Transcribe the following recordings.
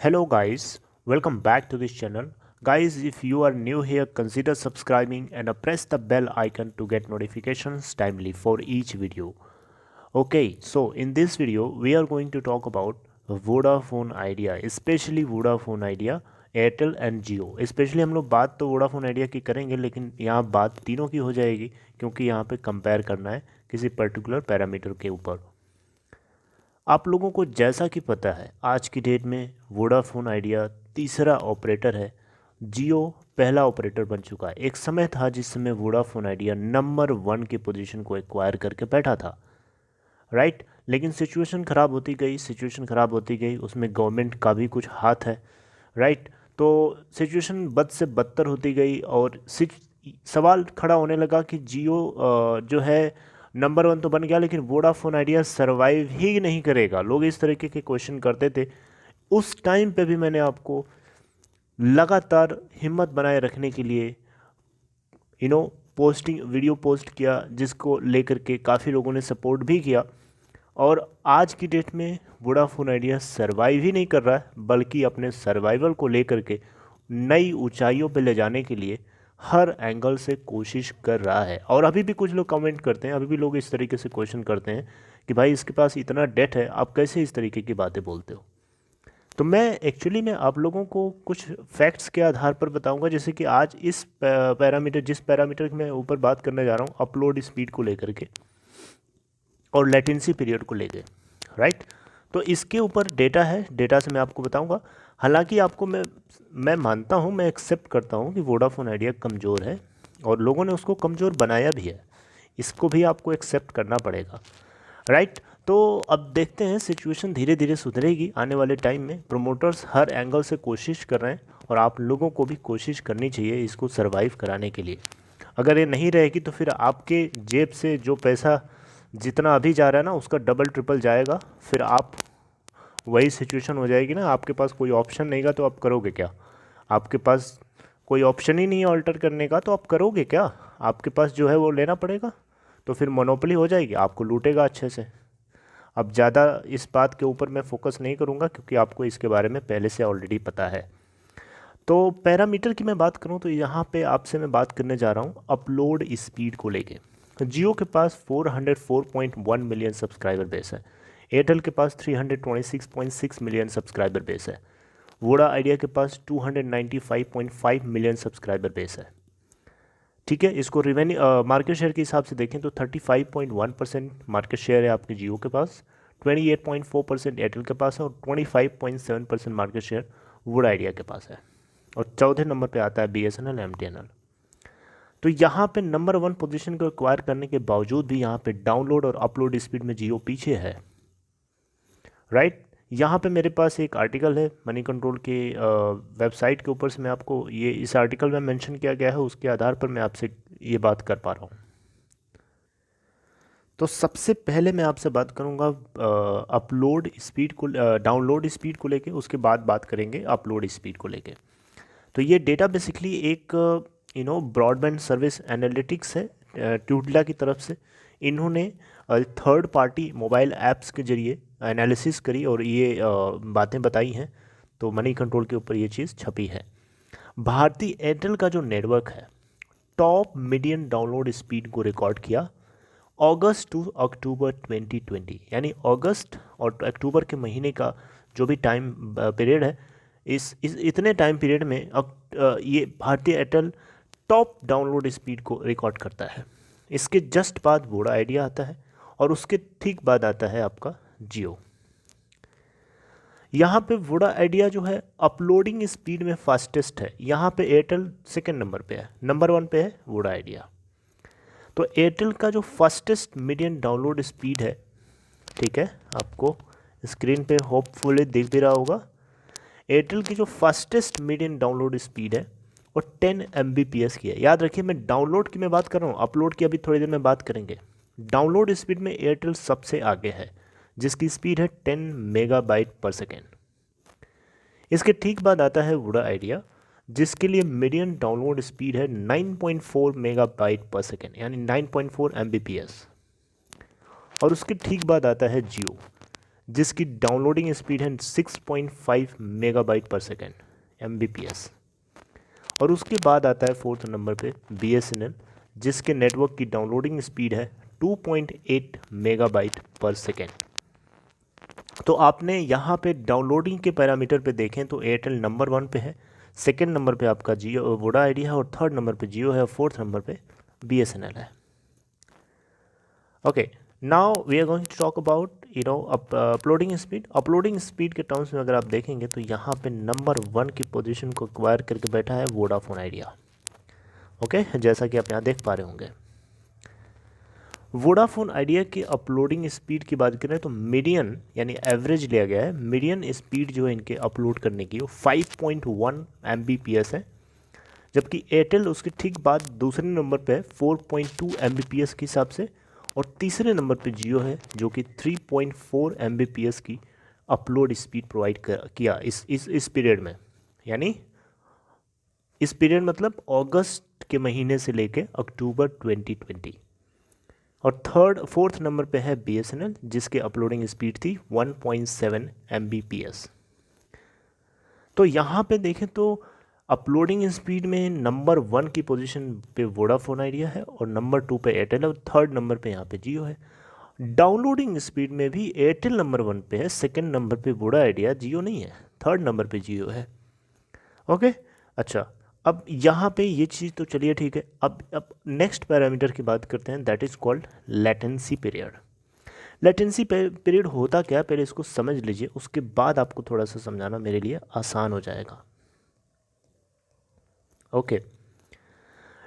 Hello guys, welcome back to this channel. Guys, if you are new here, consider subscribing and press the bell icon to get notifications timely for each video. Okay, so in this video, we are going to talk about Vodafone Idea, especially Vodafone Idea, Airtel and Jio. Specially हम लोग बात तो Vodafone idea की करेंगे, लेकिन यहाँ बात तीनों की हो जाएगी क्योंकि यहाँ पे कंपेयर करना है किसी पर्टिकुलर पैरामीटर के ऊपर। आप लोगों को जैसा कि पता है, आज की डेट में वोडाफोन आइडिया तीसरा ऑपरेटर है, जियो पहला ऑपरेटर बन चुका है। एक समय था जिस समय वोडाफोन आइडिया नंबर 1 की पोजीशन को एक्वायर करके बैठा था, राइट। लेकिन सिचुएशन ख़राब होती गई, उसमें गवर्नमेंट का भी कुछ हाथ है, राइट। तो सिचुएशन बद से बदतर होती गई और सवाल खड़ा होने लगा कि जियो जो है नंबर 1 तो बन गया, लेकिन वोडाफोन आइडिया सरवाइव ही नहीं करेगा। लोग इस तरीके के क्वेश्चन करते थे। उस टाइम पे भी मैंने आपको लगातार हिम्मत बनाए रखने के लिए वीडियो पोस्ट किया, जिसको लेकर के काफ़ी लोगों ने सपोर्ट भी किया। और आज की डेट में वोडाफोन आइडिया सरवाइव ही नहीं कर रहा है, बल्कि अपने सर्वाइवल को लेकर के नई ऊंचाइयों पे ले जाने के लिए हर एंगल से कोशिश कर रहा है। और अभी भी कुछ लोग कमेंट करते हैं, अभी भी लोग इस तरीके से क्वेश्चन करते हैं कि भाई इसके पास इतना डेट है, आप कैसे इस तरीके की बातें बोलते हो। तो मैं आप लोगों को कुछ फैक्ट्स के आधार पर बताऊंगा, जैसे कि आज इस जिस पैरामीटर की मैं ऊपर बात करने जा रहा हूँ, अपलोड स्पीड को लेकर के और लेटेंसी पीरियड को लेकर, राइट। तो इसके ऊपर डेटा है, डेटा से मैं आपको बताऊंगा। हालांकि आपको मैं मानता हूं, मैं एक्सेप्ट करता हूं कि वोडाफोन आइडिया कमज़ोर है और लोगों ने उसको कमज़ोर बनाया भी है, इसको भी आपको एक्सेप्ट करना पड़ेगा, राइट। तो अब देखते हैं, सिचुएशन धीरे धीरे सुधरेगी आने वाले टाइम में। प्रोमोटर्स हर एंगल से कोशिश कर रहे हैं और आप लोगों को भी कोशिश करनी चाहिए इसको सर्वाइव कराने के लिए। अगर ये नहीं रहेगी तो फिर आपके जेब से जो पैसा जितना अभी जा रहा है ना, उसका डबल ट्रिपल जाएगा। फिर आप वही सिचुएशन हो जाएगी ना, आपके पास कोई ऑप्शन नहीं गा तो आप करोगे क्या। आपके पास कोई ऑप्शन ही नहीं है ऑल्टर करने का, तो आप करोगे क्या। आपके पास जो है वो लेना पड़ेगा, तो फिर मोनोपोली हो जाएगी, आपको लूटेगा अच्छे से। अब ज़्यादा इस बात के ऊपर मैं फोकस नहीं करूँगा क्योंकि आपको इसके बारे में पहले से ऑलरेडी पता है। तो पैरामीटर की मैं बात करूँ तो यहाँ पे आपसे मैं बात करने जा रहा हूँ अपलोड स्पीड को लेके। जियो के पास 404.1 मिलियन सब्सक्राइबर बेस है, एयरटेल के पास 326.6 मिलियन सब्सक्राइबर बेस है, वोडा आइडिया के पास 295.5 मिलियन सब्सक्राइबर बेस है, ठीक है। इसको रेवेन्यू मार्केट शेयर के हिसाब से देखें तो 35.1% मार्केट शेयर है आपके जियो के पास, 28.4% एयरटेल के पास है और 25.7% मार्केट शेयर वोडा आइडिया के पास है। और चौथे नंबर पे आता है BSNL MTNL। तो यहाँ पे नंबर 1 पोजीशन को एक्वायर करने के बावजूद भी यहाँ पे डाउनलोड और अपलोड स्पीड में जियो पीछे है, राइट। यहाँ पे मेरे पास एक आर्टिकल है मनी कंट्रोल के वेबसाइट के ऊपर से, मैं आपको ये इस आर्टिकल में मेंशन किया गया है, उसके आधार पर मैं आपसे ये बात कर पा रहा हूँ। तो सबसे पहले मैं आपसे बात करूँगा अपलोड स्पीड को, डाउनलोड स्पीड को लेके, उसके बाद बात करेंगे अपलोड स्पीड को लेके। तो ये डेटा बेसिकली एक ब्रॉडबैंड सर्विस एनालिटिक्स है, ट्यूडला की तरफ से। इन्होंने थर्ड पार्टी मोबाइल ऐप्स के जरिए एनालिसिस करी और ये बातें बताई हैं। तो मनी कंट्रोल के ऊपर ये चीज़ छपी है। भारतीय एयरटेल का जो नेटवर्क है, टॉप मीडियन डाउनलोड स्पीड को रिकॉर्ड किया अगस्त टू अक्टूबर 2020, यानी अगस्त और अक्टूबर के महीने का जो भी टाइम पीरियड है, इस इतने टाइम पीरियड में ये भारतीय एयरटेल टॉप डाउनलोड स्पीड को रिकॉर्ड करता है। इसके जस्ट बाद वोडा आइडिया आता है और उसके ठीक बाद आता है आपका जियो। यहाँ पे वोडा आइडिया जो है अपलोडिंग स्पीड में फास्टेस्ट है, यहाँ पे एयरटेल सेकेंड नंबर पे है, नंबर 1 पे है वोडा आइडिया। तो एयरटेल का जो फास्टेस्ट मीडियन डाउनलोड स्पीड है, ठीक है, आपको स्क्रीन पे होपफुली दिख भी रहा होगा। एयरटेल की जो फास्टेस्ट मीडियन डाउनलोड स्पीड है वो 10 Mbps की है। याद रखिए, मैं डाउनलोड की मैं बात कर रहा हूँ, अपलोड की अभी थोड़ी देर में बात करेंगे। डाउनलोड स्पीड में एयरटेल सबसे आगे है, जिसकी स्पीड है 10 MB/s। इसके ठीक बाद आता है वोडा आइडिया, जिसके लिए मीडियन डाउनलोड स्पीड है 9.4 MB/s, यानी 9.4 Mbps। और उसके ठीक बाद आता है जियो, जिसकी डाउनलोडिंग स्पीड है 6.5 मेगाबाइट पर सेकेंड MBPS। और उसके बाद आता है फोर्थ नंबर पे BSNL, जिसके नेटवर्क की डाउनलोडिंग स्पीड है 2.8 मेगाबाइट पर सेकेंड। तो आपने यहाँ पे डाउनलोडिंग के पैरामीटर पे देखें तो एयरटेल नंबर 1 पे है, सेकेंड नंबर पे आपका जियो वोडा आइडिया है, और थर्ड नंबर पे जियो है, और फोर्थ नंबर पे BSNL है। Okay, now we are going to talk about uploading speed. Uploading speed के टर्म्स में अगर आप देखेंगे तो यहाँ पे नंबर 1 की पोजीशन को एक्वायर करके बैठा है वोडाफोन आइडिया। ओके, जैसा कि आप यहाँ देख पा रहे होंगे। वोडाफोन आइडिया की अपलोडिंग स्पीड की बात करें तो मीडियन यानी एवरेज लिया गया है, मीडियन स्पीड जो है इनके अपलोड करने की वो 5.1 MBPS है, जबकि एयरटेल उसके ठीक बाद दूसरे नंबर पे है 4.2 MBPS के हिसाब से, और तीसरे नंबर पे जियो है जो कि 3.4 MBPS की अपलोड स्पीड प्रोवाइड किया इस पीरियड में। यानी इस पीरियड मतलब अगस्त के महीने से लेके अक्टूबर 2020। और फोर्थ नंबर पे है BSNL, जिसके अपलोडिंग स्पीड थी 1.7 MBPS। तो यहाँ पे देखें तो अपलोडिंग स्पीड में नंबर 1 की पोजीशन पे वोडाफोन आइडिया है, और नंबर 2 पे एयरटेल है, और थर्ड नंबर पे यहाँ पे जियो है। डाउनलोडिंग स्पीड में भी एयरटेल नंबर 1 पे है, सेकंड नंबर पे वोडा आइडिया, जियो नहीं है, थर्ड नंबर पे जियो है। ओके, अच्छा, अब यहाँ पे ये चीज़ तो चलिए ठीक है। अब नेक्स्ट पैरामीटर की बात करते हैं, that is called latency period. Latency period होता क्या, पहले इसको समझ लीजिए, उसके बाद आपको थोड़ा सा समझाना मेरे लिए आसान हो जाएगा। ओके,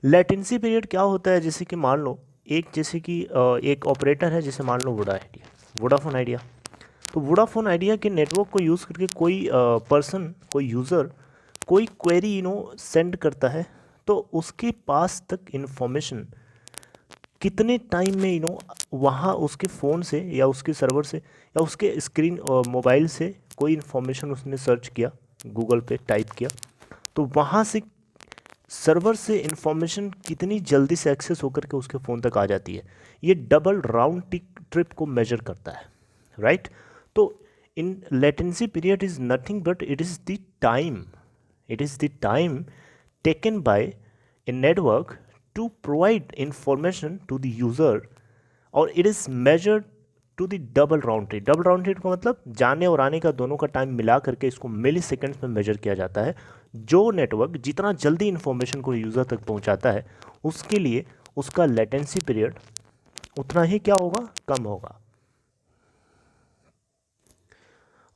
लेटेंसी पीरियड क्या होता है, जैसे कि मान लो एक ऑपरेटर है, जैसे मान लो वोडाफोन आइडिया। तो वोडाफोन आइडिया के नेटवर्क को यूज़ करके कोई पर्सन, कोई यूज़र कोई क्वेरी सेंड करता है, तो उसके पास तक इन्फॉर्मेशन कितने टाइम में वहाँ उसके फ़ोन से या उसके सर्वर से या उसके स्क्रीन मोबाइल से कोई इन्फॉर्मेशन उसने सर्च किया, गूगल पे टाइप किया, तो वहाँ से सर्वर से इन्फॉर्मेशन कितनी जल्दी से एक्सेस होकर के उसके फ़ोन तक आ जाती है। ये डबल राउंड ट्रिप को मेजर करता है, राइट। तो in latency period is nothing but it is the time taken by a network to provide information to the user, और it is measured to the double round trip। Double round trip का मतलब जाने और आने का दोनों का time मिला करके इसको मिली सेकेंड्स में मेजर किया जाता है। जो नेटवर्क जितना जल्दी इन्फॉर्मेशन को यूज़र तक पहुंचाता है, उसके लिए उसका लेटेंसी पीरियड उतना ही क्या होगा, कम होगा।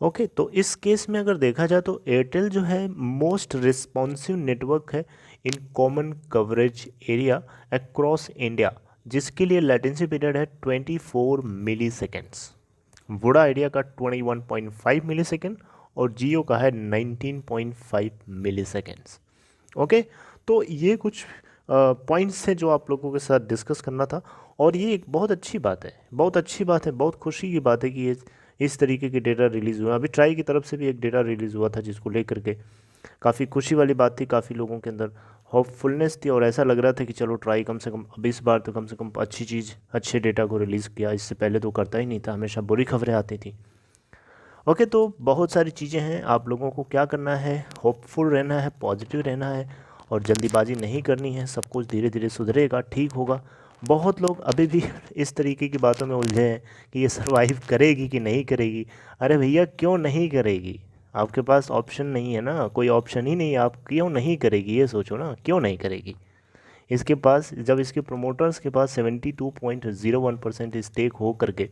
ओके, तो इस केस में अगर देखा जाए तो एयरटेल जो है मोस्ट रिस्पॉन्सिव नेटवर्क है in common coverage area across India, जिसके लिए लेटेंसी पीरियड है 24 मिली सेकेंड्स। वोडा आइडिया का 21.5 मिली सेकेंड, और जियो का है 19.5 मिली सेकेंड्स। ओके, तो ये कुछ पॉइंट्स हैं जो आप लोगों के साथ डिस्कस करना था, और ये एक बहुत अच्छी बात है, बहुत खुशी की बात है कि ये इस तरीके के डेटा रिलीज़ हुआ। अभी ट्राई की तरफ से भी एक डेटा रिलीज़ हुआ था, जिसको लेकर के काफ़ी खुशी वाली बात थी, काफ़ी लोगों के अंदर होपफुलनेस थी, और ऐसा लग रहा था कि चलो ट्राई कम से कम अब इस बार तो कम से कम अच्छी चीज़, अच्छे डेटा को रिलीज़ किया। इससे पहले तो करता ही नहीं था, हमेशा बुरी खबरें आती थी। ओके, तो बहुत सारी चीज़ें हैं, आप लोगों को क्या करना है, होपफुल रहना है, पॉजिटिव रहना है, और जल्दीबाजी नहीं करनी है। सब कुछ धीरे धीरे सुधरेगा, ठीक होगा। बहुत लोग अभी भी इस तरीके की बातों में उलझे हैं कि ये सर्वाइव करेगी कि नहीं करेगी। अरे भैया, क्यों नहीं करेगी? आपके पास ऑप्शन नहीं है ना, कोई ऑप्शन ही नहीं है। आप क्यों नहीं करेगी, ये सोचो ना, क्यों नहीं करेगी। इसके पास, जब इसके प्रोमोटर्स के पास 72.01% स्टेक हो करके,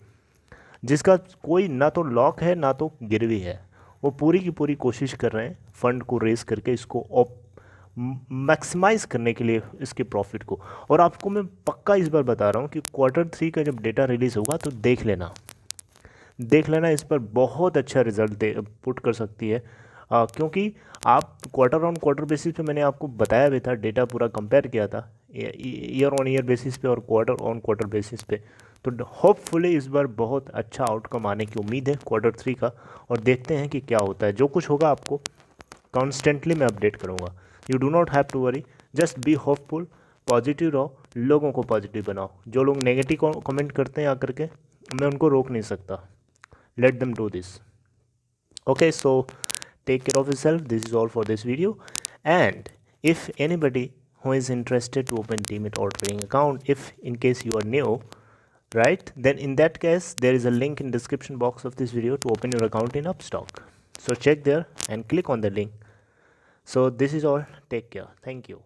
जिसका कोई ना तो लॉक है ना तो गिरवी है, वो पूरी की पूरी कोशिश कर रहे हैं फंड को रेस करके इसको मैक्सिमाइज करने के लिए इसके प्रॉफिट को। और आपको मैं पक्का इस बार बता रहा हूँ कि Q3 का जब डेटा रिलीज़ होगा तो देख लेना इस पर बहुत अच्छा रिजल्ट पुट कर सकती है। क्योंकि आप क्वार्टर ऑन क्वार्टर बेसिस पे मैंने आपको बताया भी था, डेटा पूरा कंपेयर किया था ईयर ऑन ईयर बेसिस पे और क्वार्टर ऑन क्वार्टर बेसिस पे। तो होपफुली इस बार बहुत अच्छा आउटकम आने की उम्मीद है Q3 का, और देखते हैं कि क्या होता है। जो कुछ होगा आपको कॉन्स्टेंटली मैं अपडेट करूँगा। You do not have to worry, just be hopeful, positive रहो, लोगों को पॉजिटिव बनाओ। जो लोग नेगेटिव कमेंट करते हैं आकर के, मैं उनको रोक नहीं सकता, let them do this. Okay, so take care of yourself. This is all for this video. And if anybody who is interested to open Demat or trading account, if in case you are new, right, then in that case there is a link in description box of this video to open your account in Upstox. So check there and click on the link. So this is all. Take care. Thank you.